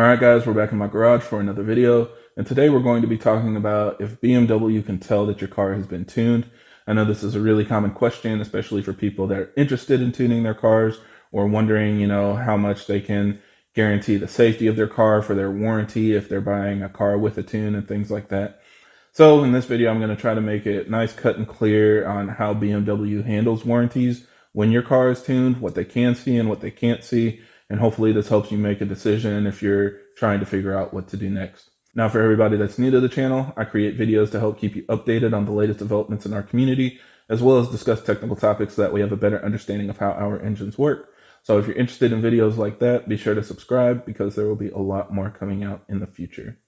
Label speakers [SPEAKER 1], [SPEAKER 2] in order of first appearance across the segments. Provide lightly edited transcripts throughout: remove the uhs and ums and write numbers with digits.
[SPEAKER 1] Alright guys, we're back in my garage for another video, and today we're going to be talking about if BMW can tell that your car has been tuned. I know this is a really common question, especially for people that are interested in tuning their cars or wondering, how much they can guarantee the safety of their car for their warranty if they're buying a car with a tune and things like that. So in this video, I'm going to try to make it nice, cut and clear on how BMW handles warranties when your car is tuned, what they can see and what they can't see, and hopefully this helps you make a decision if you're trying to figure out what to do next. Now, for everybody that's new to the channel, I create videos to help keep you updated on the latest developments in our community, as well as discuss technical topics so that we have a better understanding of how our engines work. So if you're interested in videos like that, be sure to subscribe because there will be a lot more coming out in the future.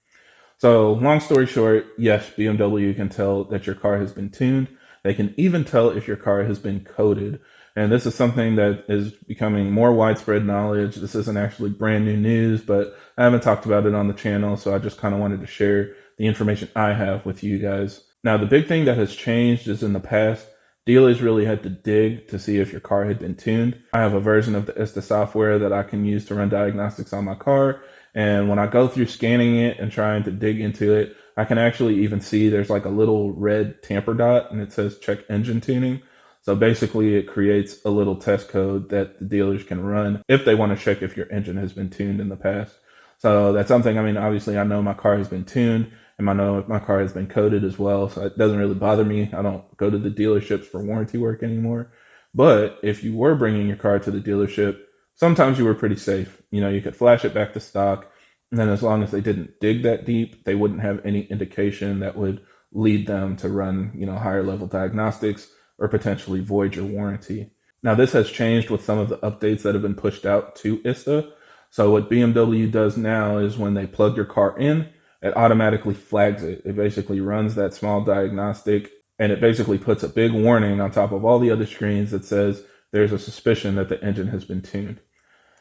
[SPEAKER 1] So long story short, yes, BMW can tell that your car has been tuned. They can even tell if your car has been coded. And this is something that is becoming more widespread knowledge. This isn't actually brand new news, but I haven't talked about it on the channel, so I just kind of wanted to share the information I have with you guys. Now, the big thing that has changed is in the past, dealers really had to dig to see if your car had been tuned. I have a version of the ISTA software that I can use to run diagnostics on my car, and when I go through scanning it and trying to dig into it, I can actually even see there's like a little red tamper dot and it says check engine tuning. So basically it creates a little test code that the dealers can run if they want to check if your engine has been tuned in the past. So that's something, obviously I know my car has been tuned and I know my car has been coded as well. So it doesn't really bother me. I don't go to the dealerships for warranty work anymore. But if you were bringing your car to the dealership, sometimes you were pretty safe. You could flash it back to stock, and then as long as they didn't dig that deep, they wouldn't have any indication that would lead them to run, higher level diagnostics or potentially void your warranty. Now, this has changed with some of the updates that have been pushed out to ISTA. So what BMW does now is when they plug your car in, it automatically flags it. It basically runs that small diagnostic, and it basically puts a big warning on top of all the other screens that says there's a suspicion that the engine has been tuned.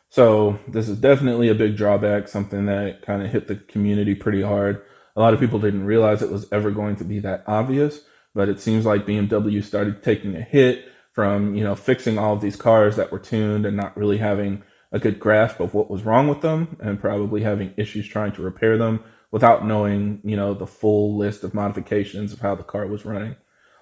[SPEAKER 1] So this is definitely a big drawback, something that kind of hit the community pretty hard. A lot of people didn't realize it was ever going to be that obvious, but it seems like BMW started taking a hit from, fixing all of these cars that were tuned and not really having a good grasp of what was wrong with them and probably having issues trying to repair them without knowing, the full list of modifications of how the car was running.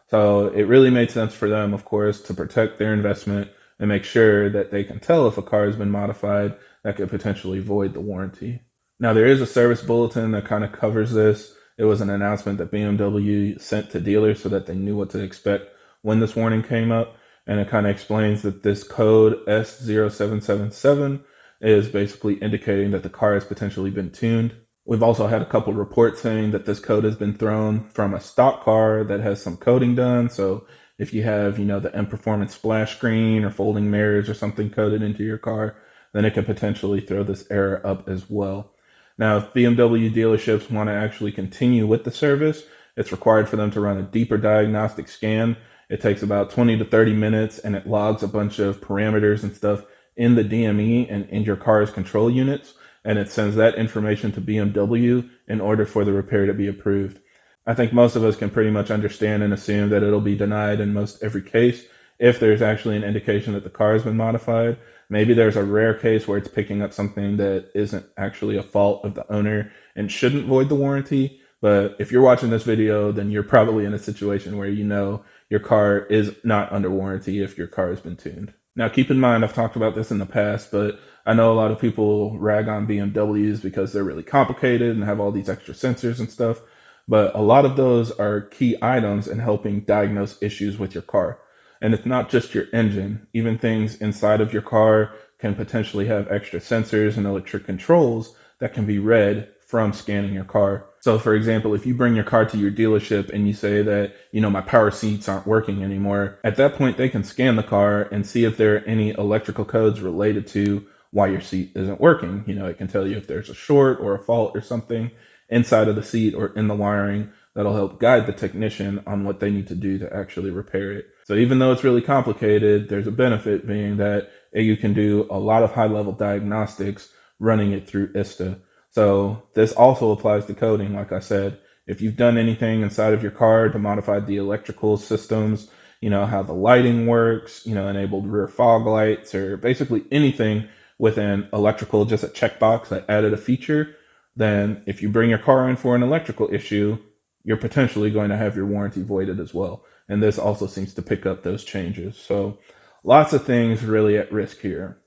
[SPEAKER 1] So it really made sense for them, of course, to protect their investment and make sure that they can tell if a car has been modified that could potentially void the warranty. Now, there is a service bulletin that kind of covers this. It was an announcement that BMW sent to dealers so that they knew what to expect when this warning came up. And it kind of explains that this code S0777 is basically indicating that the car has potentially been tuned. We've also had a couple reports saying that this code has been thrown from a stock car that has some coding done. So if you have, the M Performance splash screen or folding mirrors or something coded into your car, then it could potentially throw this error up as well. Now, if BMW dealerships want to actually continue with the service, it's required for them to run a deeper diagnostic scan. It takes about 20 to 30 minutes and it logs a bunch of parameters and stuff in the DME and in your car's control units, and it sends that information to BMW in order for the repair to be approved. I think most of us can pretty much understand and assume that it'll be denied in most every case if there's actually an indication that the car has been modified. Maybe there's a rare case where it's picking up something that isn't actually a fault of the owner and shouldn't void the warranty. But if you're watching this video, then you're probably in a situation where your car is not under warranty if your car has been tuned. Now, keep in mind, I've talked about this in the past, but I know a lot of people rag on BMWs because they're really complicated and have all these extra sensors and stuff. But a lot of those are key items in helping diagnose issues with your car. And it's not just your engine. Even things inside of your car can potentially have extra sensors and electric controls that can be read from scanning your car. So for example, if you bring your car to your dealership and you say that, my power seats aren't working anymore, at that point they can scan the car and see if there are any electrical codes related to why your seat isn't working. It can tell you if there's a short or a fault or something inside of the seat or in the wiring that'll help guide the technician on what they need to do to actually repair it. So even though it's really complicated, there's a benefit being that you can do a lot of high-level diagnostics running it through ISTA. So this also applies to coding, like I said. If you've done anything inside of your car to modify the electrical systems, how the lighting works, enabled rear fog lights, or basically anything with an electrical, just a checkbox that added a feature, then if you bring your car in for an electrical issue, you're potentially going to have your warranty voided as well. And this also seems to pick up those changes. So lots of things really at risk here.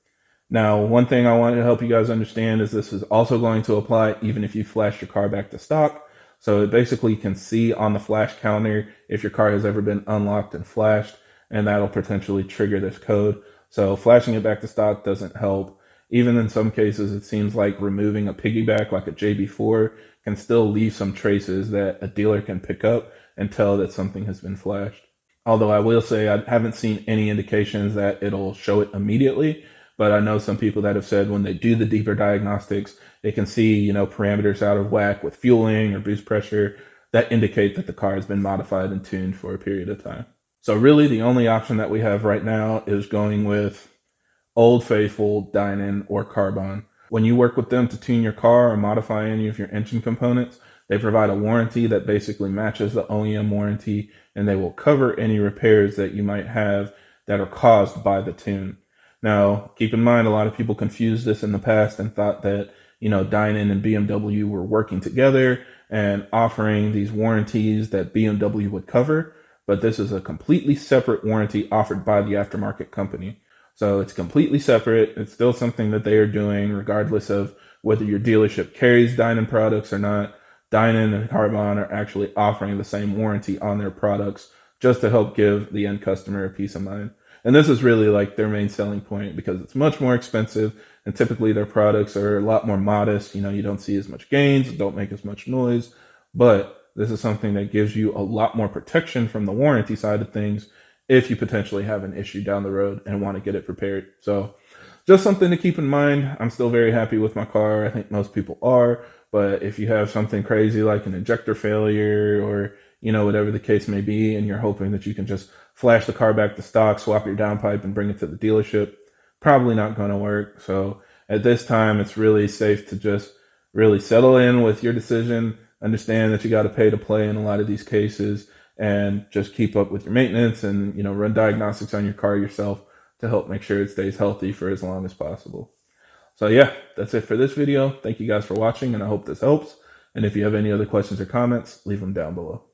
[SPEAKER 1] Now, one thing I wanted to help you guys understand is this is also going to apply even if you flash your car back to stock. So it basically can see on the flash counter if your car has ever been unlocked and flashed, and that'll potentially trigger this code. So flashing it back to stock doesn't help. Even in some cases, it seems like removing a piggyback like a JB4 can still leave some traces that a dealer can pick up and tell that something has been flashed. Although I will say I haven't seen any indications that it'll show it immediately, but I know some people that have said when they do the deeper diagnostics, they can see, parameters out of whack with fueling or boost pressure that indicate that the car has been modified and tuned for a period of time. So really the only option that we have right now is going with Old Faithful, Dynon, or Carbon. When you work with them to tune your car or modify any of your engine components, they provide a warranty that basically matches the OEM warranty, and they will cover any repairs that you might have that are caused by the tune. Now, keep in mind, a lot of people confused this in the past and thought that, Dynon and BMW were working together and offering these warranties that BMW would cover, but this is a completely separate warranty offered by the aftermarket company. So it's completely separate. It's still something that they are doing regardless of whether your dealership carries Dynon products or not. Dynon and Carbon are actually offering the same warranty on their products just to help give the end customer a peace of mind. And this is really like their main selling point because it's much more expensive and typically their products are a lot more modest. You don't see as much gains, don't make as much noise, but this is something that gives you a lot more protection from the warranty side of things if you potentially have an issue down the road and want to get it repaired. So just something to keep in mind. I'm still very happy with my car. I think most people are, but if you have something crazy like an injector failure or, whatever the case may be, and you're hoping that you can just flash the car back to stock, swap your downpipe and bring it to the dealership, probably not going to work. So at this time, it's really safe to just really settle in with your decision, understand that you got to pay to play in a lot of these cases, and just keep up with your maintenance and, run diagnostics on your car yourself to help make sure it stays healthy for as long as possible. So yeah, that's it for this video. Thank you guys for watching, and I hope this helps. And if you have any other questions or comments, leave them down below.